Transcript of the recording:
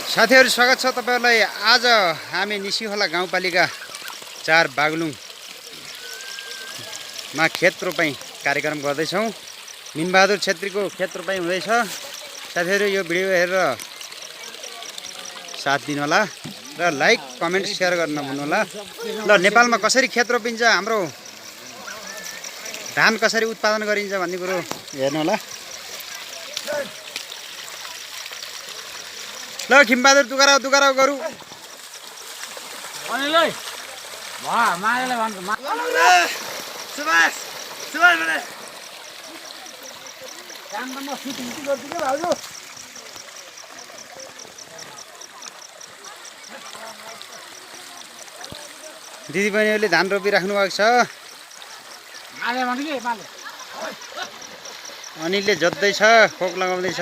साथीहरु स्वागत छ तपाईहरुलाई। आज हामी निसीखोला गाउँपालिका 4 बागलुङमा खेत रोपाई कार्यक्रम गर्दैछौं। मिनबहादुर छेत्रीको खेत रोपाई हुँदैछ। साथीहरु यो भिडियो हेरेर साथ दिनु होला र लाइक कमेन्ट शेयर गर्न नभुल्नु होला। ल नेपालमा कसरी खेत रोपिन्छ, हाम्रो धान कसरी उत्पादन गरिन्छ भन्ने कुरो हेर्नु होला। ल खिमबहादुर दुगाराउ गरु अनिल ओइ वा मारेले भन्छ सुभाष भने काम त म सुति गर्छु के भाउजू। दिदी बहिनीहरूले धान रोपिराख्नु भएको छ। माले भन्छ के माले अनिलले जोत्दैछ, खोक लगाउँदैछ।